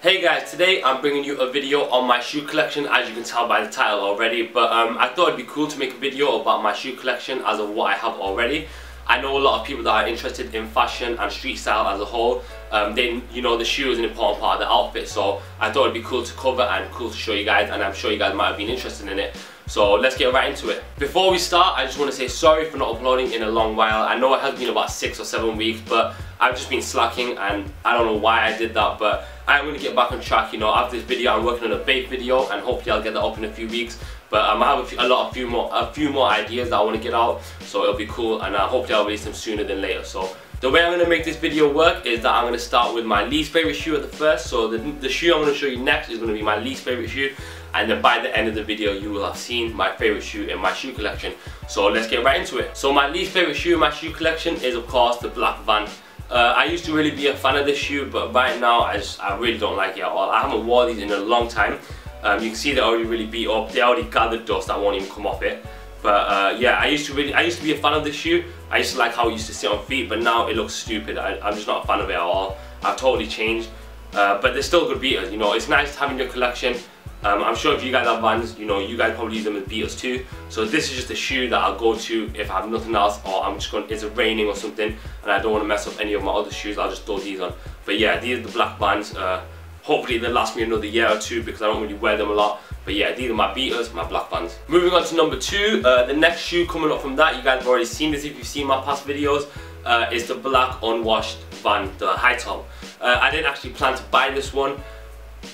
Hey guys, today I'm bringing you a video on my shoe collection, as you can tell by the title already, but I thought it'd be cool to make a video about my shoe collection as of what I have already. I know a lot of people that are interested in fashion and street style as a whole. The shoe is an important part of the outfit, so I thought it'd be cool to cover and cool to show you guys, and I'm sure you guys might have been interested in it. So let's get right into it. Before we start, I just want to say sorry for not uploading in a long while. I know it has been about 6 or 7 weeks, but I've just been slacking and I don't know why I did that, but I'm going to get back on track. After this video I'm working on a bake video and hopefully I'll get that up in a few weeks. But I have a few more ideas that I want to get out, so it'll be cool, and hopefully I'll release them sooner than later. So the way I'm going to make this video work is that I'm going to start with my least favorite shoe at the first. So the shoe I'm going to show you next is going to be my least favorite shoe, and then by the end of the video you will have seen my favorite shoe in my shoe collection. So let's get right into it. So my least favorite shoe in my shoe collection is of course the black Van. I used to really be a fan of this shoe, but right now I really don't like it at all. I haven't worn these in a long time. You can see they're already really beat up. They already gathered dust that won't even come off it. But yeah, I used to be a fan of this shoe. I used to like how it used to sit on feet, but now it looks stupid. I'm just not a fan of it at all. I've totally changed. But they're still good beaters. It's nice to have in your collection. I'm sure if you guys have Vans, you guys probably use them as beaters too. So this is just a shoe that I'll go to if I have nothing else, or it's raining or something and I don't want to mess up any of my other shoes. I'll just throw these on. But yeah, these are the black Vans. Hopefully they'll last me another year or two because I don't really wear them a lot. But yeah, these are my beaters, my black Vans. Moving on to number 2, the next shoe coming up from that, you guys have already seen this if you've seen my past videos, is the black unwashed Van, the high top. I didn't actually plan to buy this one,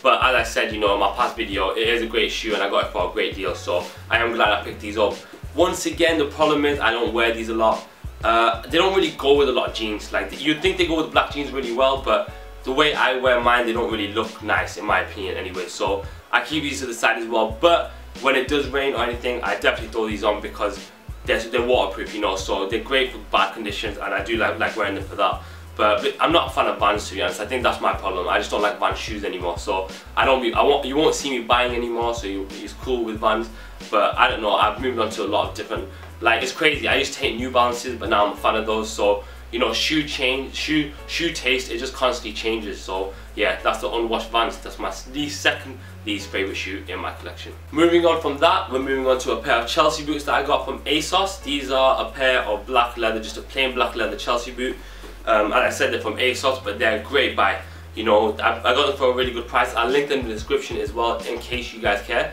but as I said, in my past video, it is a great shoe and I got it for a great deal, so I am glad I picked these up. Once again, the problem is I don't wear these a lot. They don't really go with a lot of jeans. Like, you'd think they go with black jeans really well, but the way I wear mine, they don't really look nice in my opinion anyway, so I keep these to the side as well. But when it does rain or anything, I definitely throw these on because they're waterproof, so they're great for bad conditions, and I do like wearing them for that. But I'm not a fan of Vans, to be honest. I think that's my problem. I just don't like Vans shoes anymore, so you won't see me buying anymore, so it's cool with Vans. But I don't know, I've moved on to a lot of different, it's crazy. I used to hate New Balances, but now I'm a fan of those. So shoe taste, it just constantly changes. So yeah, that's the unwashed Vans. That's my second least favorite shoe in my collection. Moving on from that, we're moving on to a pair of Chelsea boots that I got from ASOS. These are a pair of black leather, just a plain black leather Chelsea boot. As I said, they're from ASOS, but they're a great buy. I got them for a really good price. I'll link them in the description as well in case you guys care,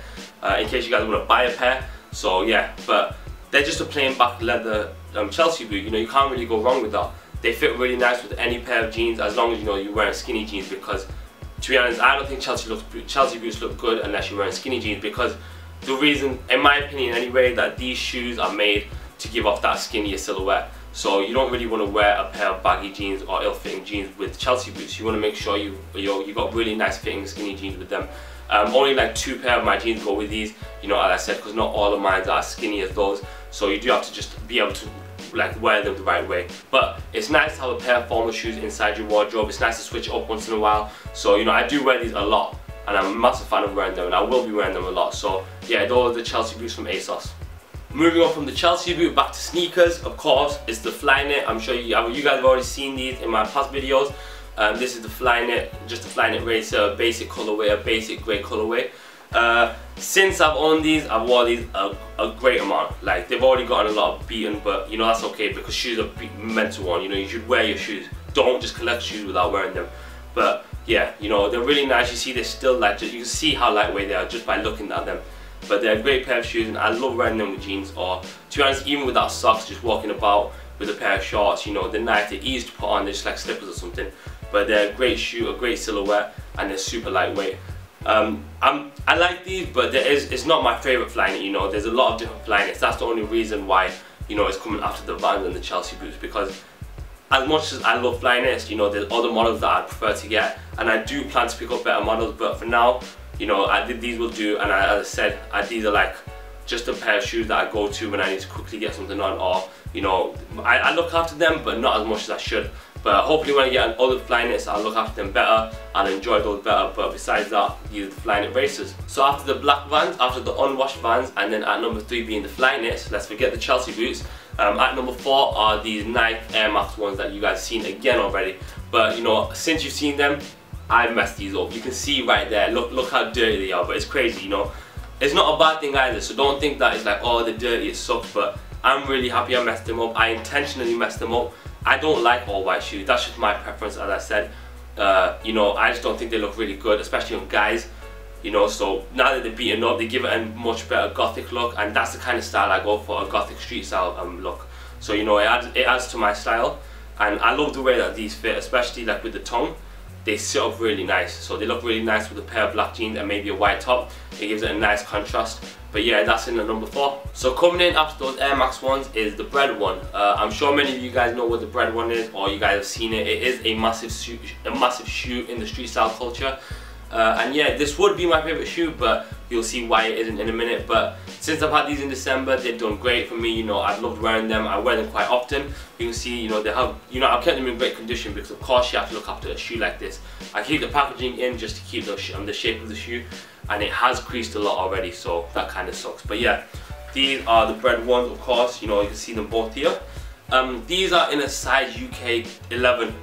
in case you guys want to buy a pair. So yeah, but they're just a plain black leather Chelsea boot. You can't really go wrong with that. They fit really nice with any pair of jeans, as long as you're wearing skinny jeans, because to be honest, I don't think Chelsea boots look good unless you're wearing skinny jeans, because the reason, in my opinion anyway, that these shoes are made to give off that skinnier silhouette. So you don't really want to wear a pair of baggy jeans or ill-fitting jeans with Chelsea boots. You want to make sure you got really nice fitting skinny jeans with them. Only like 2 pair of my jeans go with these, as I said, because not all of mine are as skinny as those. So you do have to just be able to wear them the right way. But it's nice to have a pair of formal shoes inside your wardrobe. It's nice to switch it up once in a while. So I do wear these a lot, and I'm a massive fan of wearing them, and I will be wearing them a lot. So yeah, those are the Chelsea boots from ASOS. Moving on from the Chelsea boot back to sneakers, of course, it's the Flyknit. I'm sure you guys have already seen these in my past videos. This is the Flyknit, just a Flyknit racer, a basic colorway, a basic grey colorway. Since I've owned these, I've worn these a great amount. They've already gotten a lot of beaten, but that's okay, because shoes are meant to worn. You should wear your shoes. Don't just collect shoes without wearing them. But yeah, they're really nice. You see, they're still you can see how lightweight they are just by looking at them. But they're a great pair of shoes, and I love wearing them with jeans, or to be honest, even without socks, just walking about with a pair of shorts. They're nice, they're easy to put on, they're just like slippers or something. But they're a great shoe, a great silhouette, and they're super lightweight. I like these, but it's not my favourite Flyknit. There's a lot of different Flyknits. That's the only reason why it's coming after the Vans and the Chelsea boots, because as much as I love Flyknits, there's other models that I prefer to get, and I do plan to pick up better models, but for now, these will do. And as I said, these are just a pair of shoes that I go to when I need to quickly get something on, or I look after them, but not as much as I should. But hopefully when I get other Flyknits, I'll look after them better, I'll enjoy those better. But besides that, these are the Flyknit racers. So after the black Vans, after the unwashed Vans, and then at number 3 being the Flyknits, let's forget the Chelsea boots. At number 4 are these Nike Air Max ones that you guys seen again already. But since you've seen them, I messed these up. You can see right there, look how dirty they are, but it's crazy, you know. It's not a bad thing either, so don't think that it's like, oh, they're dirty, it sucks, but I'm really happy I messed them up. I intentionally messed them up. I don't like all white shoes, that's just my preference, as I said. You know, I just don't think they look really good, especially on guys. You know, so now that they're beaten up, they give it a much better gothic look, and that's the kind of style I go for, a gothic street style look. So, you know, it adds to my style, and I love the way that these fit, especially like with the tongue. They sit up really nice, so they look really nice with a pair of black jeans and maybe a white top. It gives it a nice contrast. But yeah, that's in the number 4. So coming in after those Air Max 1s is the bread one. I'm sure many of you guys know what the bread one is, or you guys have seen it. It is a massive shoe in the street style culture. And yeah, this would be my favorite shoe, but you'll see why it isn't in a minute. But since I've had these in December, they've done great for me. You know, I've loved wearing them. I wear them quite often. You can see, you know, they have, you know, I've kept them in great condition because of course you have to look after a shoe like this. I keep the packaging in just to keep the shape of the shoe, and it has creased a lot already, so that kind of sucks. But yeah, these are the bread ones, of course. You know, you can see them both here. These are in a size UK 11.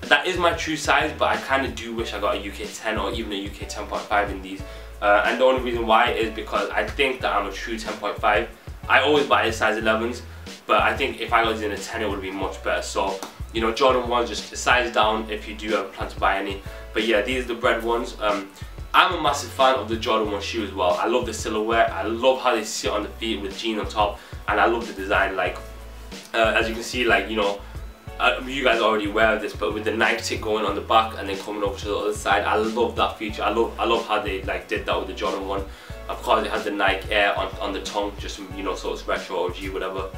That is my true size, but I kind of do wish I got a UK 10 or even a UK 10.5 in these. And the only reason why is because I think that I'm a true 10.5. I always buy the size 11s, but I think if I got these in a 10 it would be much better. So, you know, Jordan 1s, just a size down if you do have a plan to buy any. But yeah, these are the bread ones. I'm a massive fan of the Jordan 1 shoe as well. I love the silhouette, I love how they sit on the feet with jeans on top, and I love the design. Like, as you can see, like, you know, you guys are already aware of this, but with the Nike tick going on the back and then coming over to the other side, I love that feature. I love how they like did that with the Jordan 1. Of course, it has the Nike Air on the tongue, just, you know, so it's retro, OG, whatever.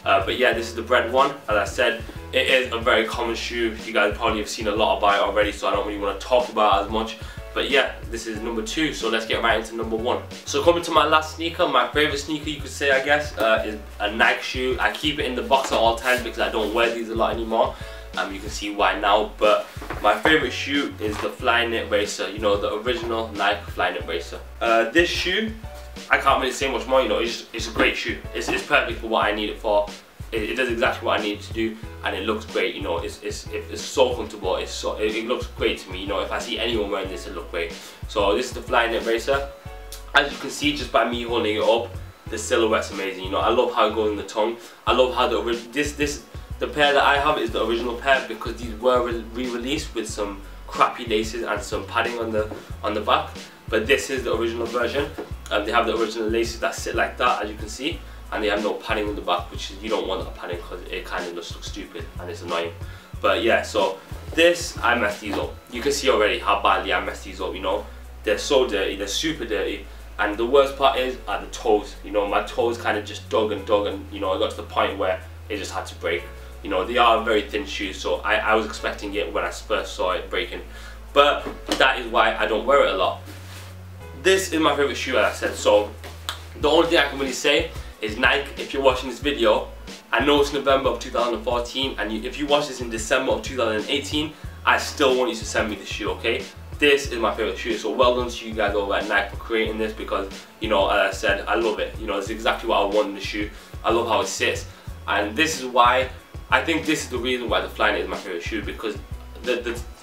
But yeah, this is the bread one. As I said, it is a very common shoe. You guys probably have seen a lot about it already, so I don't really want to talk about it as much. But yeah, this is number 2, so let's get right into number 1. So coming to my last sneaker, my favorite sneaker you could say, I guess, is a Nike shoe. I keep it in the box at all times because I don't wear these a lot anymore. You can see why now, but my favorite shoe is the Flyknit Racer, you know, the original Nike Flyknit Racer. This shoe, I can't really say much more, you know, it's a great shoe. It's perfect for what I need it for. It does exactly what I need it to do, and it looks great. You know, it's so comfortable. It looks great to me. You know, if I see anyone wearing this, it looks great. So this is the Flyknit Racer. As you can see, just by me holding it up, the silhouette's amazing. You know, I love how it goes in the tongue. I love how the pair that I have is the original pair because these were re-released with some crappy laces and some padding on the back. But this is the original version. They have the original laces that sit like that, as you can see. And they have no padding on the back, which is, you don't want that padding because it kind of just looks stupid and it's annoying. But yeah, so this, I messed these up. You can see already how badly I messed these up, you know. They're so dirty, they're super dirty. And the worst part is at the toes. You know, my toes kind of just dug and, you know, I got to the point where it just had to break. You know, they are very thin shoes, so I was expecting it when I first saw it breaking. But that is why I don't wear it a lot. This is my favorite shoe, as I said. So the only thing I can really say is Nike, if you're watching this video, I know it's November of 2014, and if you watch this in December of 2018, I still want you to send me the shoe, okay? This is my favorite shoe, so well done to you guys over at Nike for creating this because, you know, as I said, I love it. You know, it's exactly what I want in the shoe. I love how it sits, and this is why, I think this is the reason why the Flyknit is my favorite shoe, because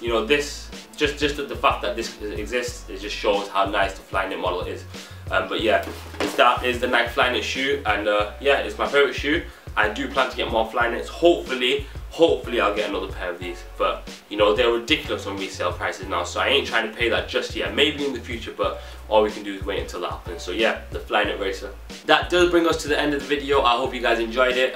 you know, this, just the fact that this exists, it just shows how nice the Flyknit model is. But yeah, that is the Nike Flyknit shoe, and yeah, it's my favorite shoe. I do plan to get more Flyknits. Hopefully I'll get another pair of these. But you know, they're ridiculous on resale prices now, so I ain't trying to pay that just yet. Maybe in the future, but all we can do is wait until that happens. So yeah, the Flyknit Racer. That does bring us to the end of the video. I hope you guys enjoyed it.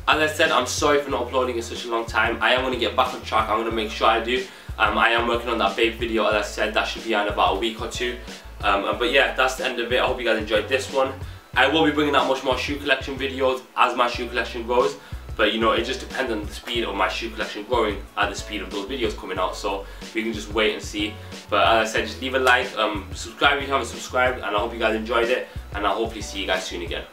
As I said, I'm sorry for not uploading in such a long time. I am going to get back on track. I'm going to make sure I do. I am working on that Babe video, as I said. That should be out in about a week or 2. But yeah, that's the end of it. I hope you guys enjoyed this one. I will be bringing out much more shoe collection videos as my shoe collection grows. But you know, it just depends on the speed of my shoe collection growing at the speed of those videos coming out. So we can just wait and see. But as I said, just leave a like, subscribe if you haven't subscribed, and I hope you guys enjoyed it. And I'll hopefully see you guys soon again.